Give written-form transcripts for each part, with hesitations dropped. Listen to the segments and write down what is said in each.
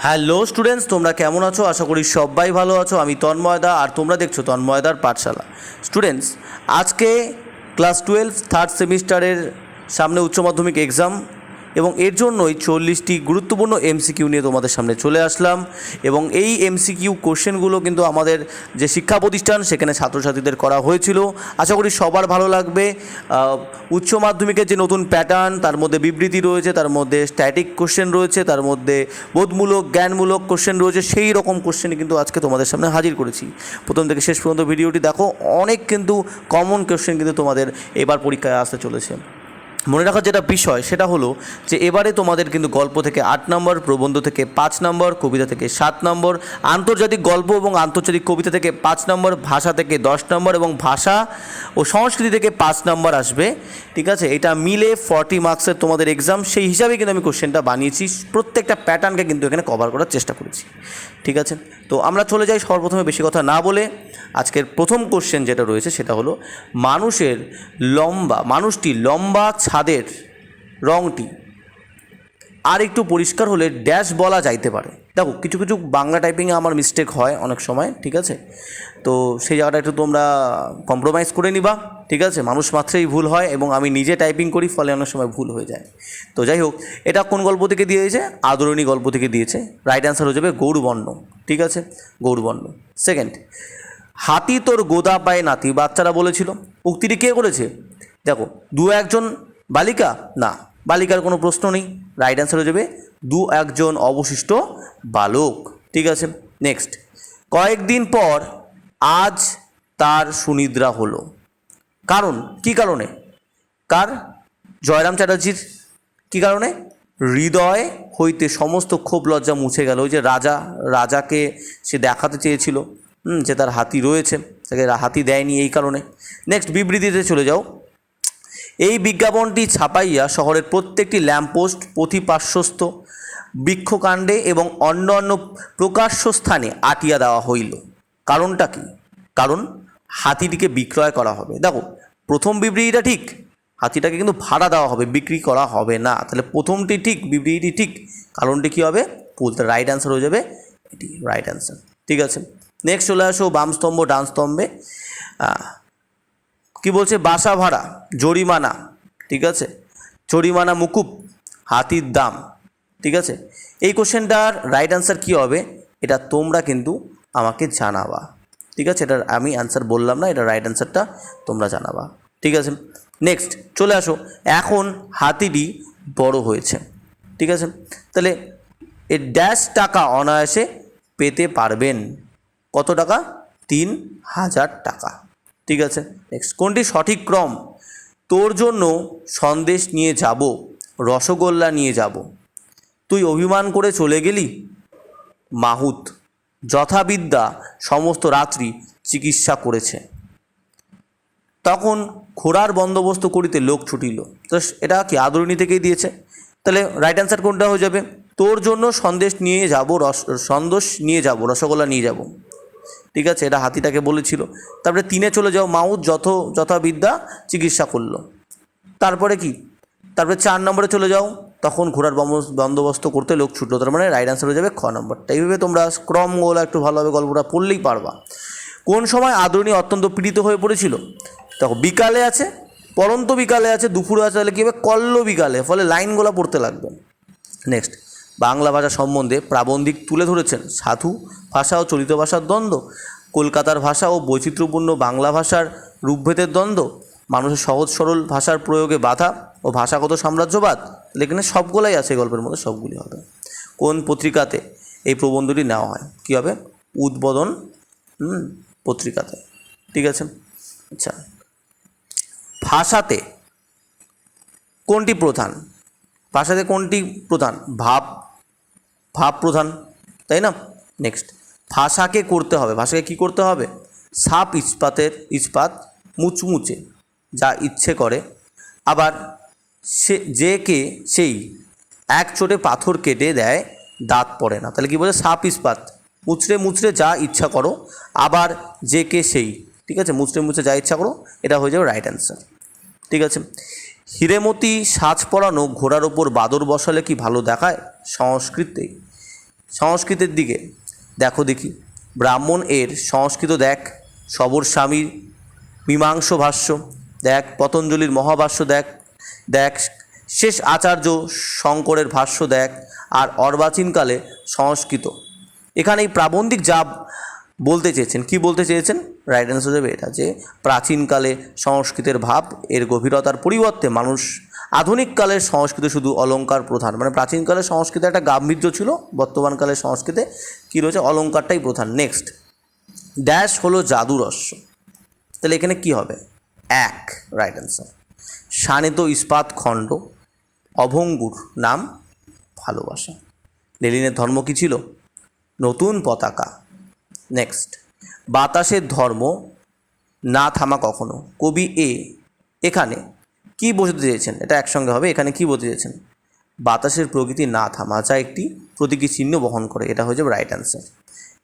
Hello students, তোমরা কেমন আছো? আশা করি সবাই ভালো আছো। আমি তন্ময়দা, আর তোমরা দেখছো তন্ময়দার পাঠশালা। স্টুডেন্টস, আজকে ক্লাস 12 থার্ড সেমিস্টারের সামনে উচ্চ মাধ্যমিক এক্সাম, এবং এর জন্যই 40টি গুরুত্বপূর্ণ এমসিকিউ নিয়ে তোমাদের সামনে চলে আসলাম। এবং এই এমসিকিউ কোশ্চেনগুলো কিন্তু আমাদের যে শিক্ষা প্রতিষ্ঠান সেখানে ছাত্রছাত্রীদের করা হয়েছিল। আশা করি সবার ভালো লাগবে। উচ্চ মাধ্যমিকের যে নতুন প্যাটার্ন, তার মধ্যে বিবৃতি রয়েছে, তার মধ্যে স্ট্যাটিক কোশ্চেন রয়েছে, তার মধ্যে বোধমূলক জ্ঞানমূলক কোশ্চেন রয়েছে। সেই রকম কোশ্চেনই কিন্তু আজকে তোমাদের সামনে হাজির করেছি। প্রথম থেকে শেষ পর্যন্ত ভিডিওটি দেখো, অনেক কিন্তু কমন কোশ্চেন কিন্তু তোমাদের এবার পরীক্ষায় আসতে চলেছে। মনে রাখার যেটা বিষয় সেটা হলো যে এবারে তোমাদের কিন্তু গল্প থেকে 8 নম্বর, প্রবন্ধ থেকে 5 নম্বর, কবিতা থেকে 7 নম্বর, আন্তর্জাতিক গল্প এবং আন্তর্জাতিক কবিতা থেকে 5 নম্বর, ভাষা থেকে 10 নম্বর এবং ভাষা ও সংস্কৃতি থেকে 5 নম্বর আসবে। ঠিক আছে, এটা মিলে 40 মার্কসের তোমাদের এক্সাম। সেই হিসাবে কিন্তু আমি কোশ্চেনটা বানিয়েছি, প্রত্যেকটা প্যাটার্নকে কিন্তু এখানে কভার করার চেষ্টা করেছি। ঠিক আছে, তো আমরা চলে যাই সর্বপ্রথমে বেশি কথা না বলে। আজকের প্রথম কোশ্চেন যেটা রয়েছে সেটা হলো মানুষটি লম্বা ছাদের রঙটি আর একটু পরিষ্কার হলে ড্যাশ বলা যাইতে পারে। দেখো, কিছু কিছু বাংলা টাইপিংয়ে আমার মিস্টেক হয় অনেক সময়, ঠিক আছে, তো সেই জায়গাটা একটু তোমরা কম্প্রোমাইজ করে নিবা। ঠিক আছে, মানুষ মাত্রেই ভুল হয় এবং আমি নিজে টাইপিং করি, ফলে অনেক সময় ভুল হয়ে যায়। তো যাই হোক, এটা কোন গল্প থেকে দিয়েছে? আদরণী গল্প থেকে দিয়েছে। রাইট অ্যান্সার হয়ে যাবে গৌরবর্ণ। ঠিক আছে, গৌরবর্ণ। সেকেন্ড, হাতি তোর গোদা পায়ে নাতি, বাচ্চারা বলেছিল। উক্তিটি কে করেছে? দেখো, দু একজন বালিকা, না, বালিকার কোনো প্রশ্ন নেই। রাইট অ্যান্সার হয়ে যাবে দু একজন অবশিষ্ট বালক। ঠিক আছে, নেক্সট, কয়েকদিন পর আজ তার সুনিদ্রা হলো। কারণ, কি কারণে? কার? জয়রাম চ্যাটার্জির। কি কারণে? হৃদয় হইতে সমস্ত ক্ষোভ লজ্জা মুছে গেল। ওই যে রাজাকে সে দেখাতে চেয়েছিল যে তার হাতি রয়েছে, তাকে হাতি দেয়নি এই কারণে। নেক্সট, বিবৃতিতে চলে যাও। এই বিজ্ঞাপনটি ছাপাইয়া শহরের প্রত্যেকটি ল্যাম্পপোস্ট, পথিপার্শ্বস্থ, বৃক্ষকাণ্ডে এবং অন্যান্য প্রকাশ্য স্থানে আটিয়া দেওয়া হইল। কারণটা কি? কারণ হাতিটিকে বিক্রয় করা হবে। দেখো, প্রথম বিবৃতিটা ঠিক, হাতিটাকে কিন্তু ভাড়া দেওয়া হবে, বিক্রি করা হবে না। তাহলে প্রথমটি ঠিক, বিবৃতিটি ঠিক, কারণটি কী হবে? ভুল। তাহলে রাইট অ্যান্সার হয়ে যাবে এটি, রাইট অ্যান্সার। ঠিক আছে, নেক্সট চলে আসো বাম স্তম্ভ ডান স্তম্ভে। কি বলছে? বাসা ভাড়া, জরিমানা, ঠিক আছে, জরিমানা মুকুব, হাতির দাম। ঠিক আছে, এই কোশ্চেনটার রাইট অ্যান্সার কী হবে এটা তোমরা কিন্তু আমাকে জানাবা। ঠিক আছে, এটার আমি অ্যান্সার বললাম না, এটা রাইট অ্যান্সারটা তোমরা জানাবা। ঠিক আছে, নেক্সট চলে আসো। এখন হাতিটি বড় হয়েছে। ঠিক আছে, তাহলে এর ড্যাশ টাকা অনায়াসে পেতে পারবেন। কত টাকা? 3000 টাকা। ঠিক আছে, নেক্সট, কোনটি সঠিক ক্রম? তোর জন্য সন্দেশ নিয়ে যাব, রসগোল্লা নিয়ে যাব, তুই অভিমান করে চলে গেলি, মাহুত, যথাবিদ্যা সমস্ত রাত্রি চিকিৎসা করেছে, তখন ঘোড়ার বন্দোবস্ত করিতে লোক ছুটিল। তো এটা কি আদরণী থেকেই দিয়েছে। তাহলে রাইট অ্যান্সার কোনটা হয়ে যাবে? তোর জন্য সন্দেশ নিয়ে যাব, রসগোল্লা নিয়ে যাব। ঠিক আছে, এটা হাতিটাকে বলেছিল। তারপরে 3 চলে যাও, মাউথ যথাবিদ্যা চিকিৎসা করলো। তারপরে কি? তারপরে 4 নম্বরে চলে যাও, তখন ঘোড়ার বন্দোবস্ত করতে লোক ছুটলো। তার মানে রাইট অ্যান্সার হয়ে যাবে খ নম্বরটা। এইভাবে তোমরা ক্রমগুলো একটু ভালোভাবে গল্পটা পড়লেই পারবা। কোন সময় আদরণী অত্যন্ত পীড়িত হয়ে পড়েছিল? দেখো, বিকালে আছে, পরন্ত বিকালে আছে, দুপুরে আছে, তাহলে কী হবে? কল্ল বিকালে। ফলে লাইনগুলো পড়তে লাগবে। নেক্সট, বাংলা ভাষা সম্বন্ধে প্রাবন্ধিক তুলে ধরেছেন সাধু ভাষা ও চলিত ভাষার দ্বন্দ্ব, কলকাতার ভাষা ও বৈচিত্র্যপূর্ণ বাংলা ভাষার রূপভেদের দ্বন্দ্ব, মানুষের সহজ সরল ভাষার প্রয়োগে বাধা ও ভাষাগত সাম্রাজ্যবাদ। এখানে সবগুলাই আছে, গল্পের মধ্যে সবগুলি হবে। কোন পত্রিকাতে এই প্রবন্ধটি নেওয়া হয়? কী হবে? উদ্বোধন পত্রিকাতে। ঠিক আছে, আচ্ছা, ভাষাতে কোনটি প্রধান? ভাষাতে কোনটি প্রধান? ভাব প্রধান, তাই না? নেক্সট, ভাষাকে করতে হবে, ভাষাকে কি করতে হবে? সাপ ইস্পাত মুচমুচে যা ইচ্ছে করে, আবার সেই এক চোটে পাথর কেটে দেয়, দাঁত পড়ে না। তাহলে কি বলে? সাপ ইস্পাত মুচড়ে যা ইচ্ছা করো, আবার সেই। ঠিক আছে, মুচড়ে যা ইচ্ছা করো, এটা হয়ে যাবে রাইট অ্যান্সার। ঠিক আছে, হিরেমতি সাজ পরানো ঘোড়ার ওপর বাদর বসালে কি ভালো দেখায়? সংস্কৃতে সংস্কৃতের দিকে দেখো দেখি, ব্রাহ্মণ এর সংস্কৃত দেখ, সবর স্বামীর মীমাংস ভাষ্য দেখ, পতঞ্জলির মহাভাষ্য দেখ দেখ শেষ আচার্য শঙ্করের ভাষ্য দেখ, আর অর্বাচীনকালে সংস্কৃত। এখানে এই প্রাবন্ধিক যা বলতে চেয়েছেন, কি বলতে চেয়েছেন, রাইট অ্যান্সার যাবে এটা, যে প্রাচীনকালে সংস্কৃতের ভাব এর গভীরতার পরিবর্তে মানুষ আধুনিককালের সংস্কৃতে শুধু অলঙ্কার প্রধান, মানে প্রাচীনকালের সংস্কৃতে একটা গাম্ভীর্য ছিল, বর্তমানকালের সংস্কৃতে কী রয়েছে, অলঙ্কারটাই প্রধান। নেক্সট, ড্যাশ হলো জাদুরস্য, তাহলে এখানে কি হবে, এক, রাইট অ্যান্সার। শানিত ইস্পাত খণ্ড, অভঙ্গুর নাম ভালোবাসা। লেনিনের ধর্ম কী ছিল, নতুন পতাকা। নেক্সট, বাতাসের ধর্ম না থামা কখনো, কবি এখানে কি বোঝাতে চেয়েছেন, এটা একসঙ্গে হবে, এখানে কি বলতে চেয়েছেন, বাতাসের প্রকৃতি না থামা যা একটি প্রতীকী চিহ্ন বহন করে, এটা হয়ে যাবে রাইট অ্যান্সার।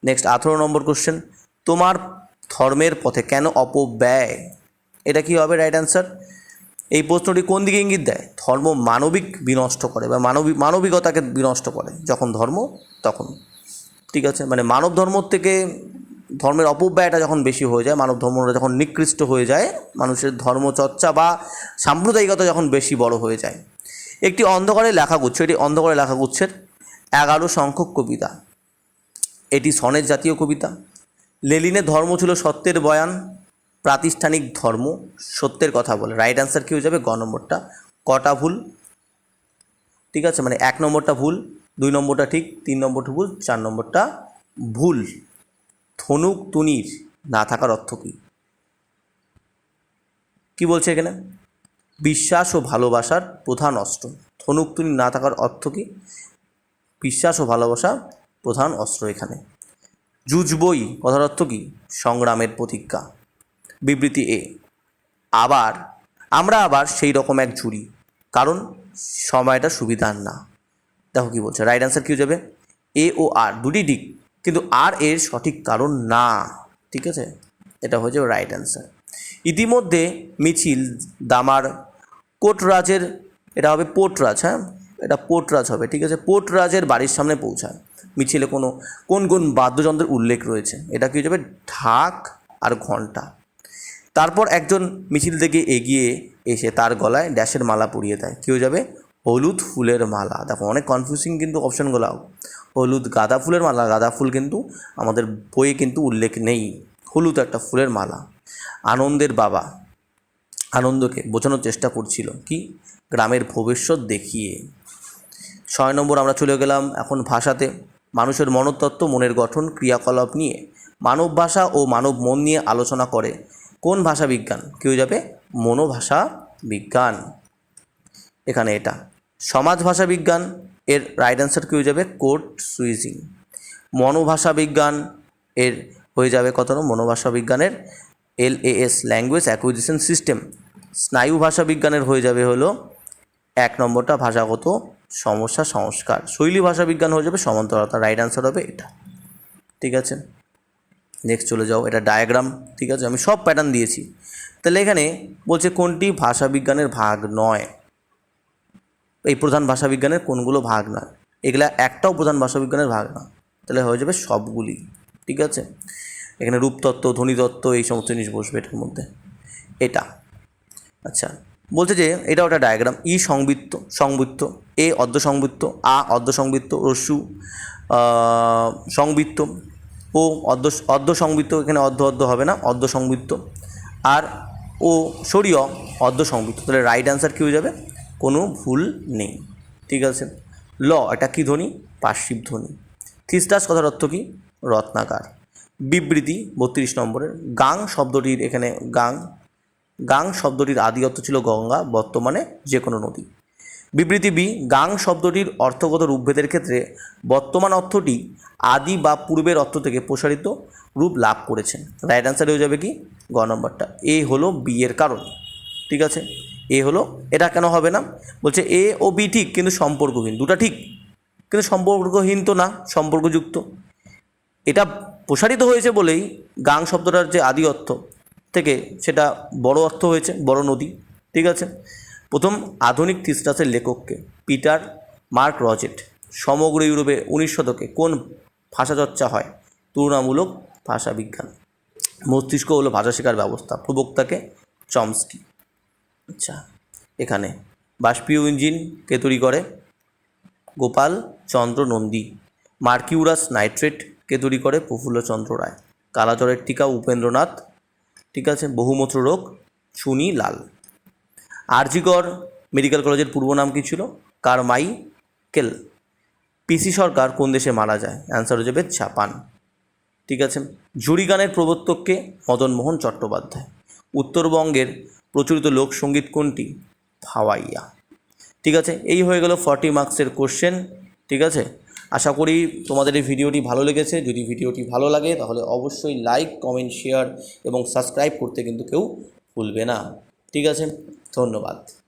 নেক্সট 18 নম্বর কোশ্চেন, তোমার ধর্মের পথে কেন অপব্যয়, এটা কি হবে, রাইট অ্যান্সার। এই প্রশ্নটি কোন দিকে ইঙ্গিত দেয়, ধর্ম মানবিক বিনষ্ট করে বা মানবিকতাকে বিনষ্ট করে যখন ধর্ম, তখন, ঠিক আছে, মানে মানব ধর্ম থেকে ধর্মের অপব্যয়টা যখন বেশি হয়ে যায়, মানব ধর্মটা যখন নিকৃষ্ট হয়ে যায়, মানুষের ধর্মচর্চা বা সাম্প্রদায়িকতা যখন বেশি বড় হয়ে যায়। একটি অন্ধকারে লেখাগুচ্ছ, এটি অন্ধকারে লেখাগুচ্ছের 11 সংখ্যক কবিতা, এটি সনের জাতীয় কবিতা। লেনিনের ধর্ম ছিল সত্যের বয়ান, প্রাতিষ্ঠানিক ধর্ম সত্যের কথা বলে, রাইট অ্যান্সার কী হয়ে যাবে, গ নম্বরটা। কটা ভুল, ঠিক আছে, মানে 1 নম্বরটা ভুল, 2 নম্বরটা ঠিক, 3 নম্বরটা ভুল, 4 নম্বরটা ভুল। ধনুক তুনির না থাকার অর্থ কী, কী বলছে এখানে, বিশ্বাস ও ভালোবাসার প্রধান অস্ত্র। ধনুক তুনির না থাকার অর্থ কী, বিশ্বাস ও ভালোবাসা প্রধান অস্ত্র এখানে। যুজবই কথার অর্থ কী, সংগ্রামের প্রতিজ্ঞা। বিবৃতি আমরা আবার সেই রকম এক ঝুড়ি, কারণ সময়টা সুবিধার না। দেখো কী বলছে, রাইট অ্যান্সার কী হয়ে যাবে, এ ও আর দুটি ঠিক, কিন্তু আর এর সঠিক কারণ না, ঠিক আছে, এটা হয়ে যাবে রাইট অ্যান্সার। ইতিমধ্যে মিছিল দামার কোটরাজের, এটা হবে পোর্টরাজ, হ্যাঁ এটা পোর্টরাজ হবে, ঠিক আছে, পোর্টরাজের বাড়ির সামনে পৌঁছায়। মিছিলে কোন কোন বাদ্যযন্ত্রের উল্লেখ রয়েছে, এটা কী হয়ে যাবে, ঢাক আর ঘণ্টা। তারপর একজন মিছিল থেকে এগিয়ে এসে তার গলায় ড্যাশের মালা পরিয়ে দেয়, কী হয়ে যাবে, হলুদ ফুলের মালা। দেখো অনেক কনফিউজিং কিন্তু অপশানগুলোও, হলুদ গাঁদা ফুলের মালা, গাঁদা ফুল কিন্তু আমাদের বইয়ে কিন্তু উল্লেখ নেই, হলুদ একটা ফুলের মালা। আনন্দের বাবা আনন্দকে বোঝানোর চেষ্টা করছিল কি, গ্রামের ভবিষ্যৎ দেখিয়ে। 6 নম্বর আমরা চলে গেলাম এখন ভাষাতে, মানুষের মনতত্ত্ব, মনের গঠন, ক্রিয়াকলাপ নিয়ে মানব ভাষা ও মানব মন নিয়ে আলোচনা করে কোন ভাষা বিজ্ঞান, কী হয়ে যাবে, মনোভাষা বিজ্ঞান। এখানে এটা সমাজ ভাষা বিজ্ঞান, এর রাইট অ্যান্সার কী হয়ে যাবে, কোড সুইজিং। মনোভাষা বিজ্ঞান এর হয়ে যাবে কত নম্বর, মনোভাষা বিজ্ঞানের LAS ল্যাঙ্গুয়েজ অ্যাকুইজিশন সিস্টেম। স্নায়ু ভাষা বিজ্ঞানের হয়ে যাবে হলো 1 নম্বরটা ভাষাগত সমস্যা সংস্কার। শৈলী ভাষা বিজ্ঞান হয়ে যাবে সমান্তরালতা, রাইট অ্যান্সার হবে এটা, ঠিক আছে। নেক্সট চলে যাও, এটা ডায়াগ্রাম, ঠিক আছে, আমি সব প্যাটার্ন দিয়েছি। তাহলে এখানে বলছে কোনটি ভাষা বিজ্ঞানের ভাগ নয়, এই প্রধান ভাষা বিজ্ঞানের কোনগুলো ভাগ নয়, এগুলা একটাও প্রধান ভাষা বিজ্ঞানের ভাগ না, তাহলে হয়ে যাবে সবগুলি, ঠিক আছে। এখানে রূপতত্ত্ব, ধ্বনিতত্ত্ব, এই সমস্ত জিনিস বসবে এটার মধ্যে। এটা আচ্ছা বলছে যে এটা ওটা ডায়াগ্রাম, ই সংবৃত্ত, এ অর্ধ সংবৃত্ত, আ অর্ধ সংবৃত্ত, রস্যু সংবৃত্ত, ও অর্ধ সংবৃত্ত, এখানে অর্ধ হবে না, অর্ধ সংবৃত্ত, আর ও সরিয় অর্ধ সংবৃত্ত। তাহলে রাইট অ্যান্সার কী হয়ে যাবে, কোনো ভুল নেই, ঠিক আছে। ল এটা কী ধ্বনি, পার্শ্বিক ধ্বনি। থিস্টাস কথার অর্থ কী, রত্নাকার। বিবৃতি 32 নম্বরের, গাং শব্দটির এখানে গাং শব্দটির আদি অর্থ ছিল গঙ্গা, বর্তমানে যে কোনো নদী। বিবৃতি বি, গাং শব্দটির অর্থগত রূপভেদের ক্ষেত্রে বর্তমান অর্থটি আদি বা পূর্বের অর্থ থেকে প্রসারিত রূপ লাভ করেছে, রাইট অ্যান্সার হয়ে যাবে কি, গ নম্বরটা। এ হলো বি এর কারণ, ঠিক আছে, এ হলো, এটা কেন হবে না, বলছে এ ও বি ঠিক কিন্তু সম্পর্কহীন, দুটা ঠিক কিন্তু সম্পর্কহীন তো না, সম্পর্কযুক্ত। এটা প্রসারিত হয়েছে বলেই গাং শব্দটার যে আদি অর্থ থেকে সেটা বড় অর্থ হয়েছে, বড় নদী, ঠিক আছে। প্রথম আধুনিক থিস্টাসের লেখককে, পিটার মার্ক রজেট। সমগ্র ইউরোপে 19 শতকে কোন ভাষা চর্চা হয়? তুলনামূলক ভাষা বিজ্ঞান। মস্তিষ্ক হলো ভাষা শেখার ব্যবস্থা, প্রবক্তাকে চমস্কি। আচ্ছা, এখানে বাষ্পীয় ইঞ্জিন কে তৈরি করে? গোপাল চন্দ্র নন্দী। মার্কিউরাস নাইট্রেট কে তৈরি করে? প্রফুল্লচন্দ্র রায়। কালাজ্বরের টিকা উপেন্দ্রনাথ। ঠিক আছে। বহুমূত্র রোগ চুনি লাল। আরজিকর মেডিকেল কলেজের পূর্ব নাম কী ছিল? কারমাইকেল। পিসি সরকার কোন দেশে মারা যায়? অ্যান্সার হয়ে যাবে জাপান। ঠিক আছে। ঝুড়ি গানের প্রবর্তককে? মদনমোহন চট্টোপাধ্যায়। উত্তরবঙ্গের প্রচলিত লোকসঙ্গীত কোনটি? ভাওয়াইয়া। ঠিক আছে, এই হয়ে গেল 40 মার্কসের কোশ্চেন। ঠিক আছে, আশা করি তোমাদের এই ভিডিওটি ভালো লেগেছে। যদি ভিডিওটি ভালো লাগে তাহলে অবশ্যই লাইক, কমেন্ট, শেয়ার এবং সাবস্ক্রাইব করতে কিন্তু কেউ ভুলবে না। ঠিক আছে, ধন্যবাদ।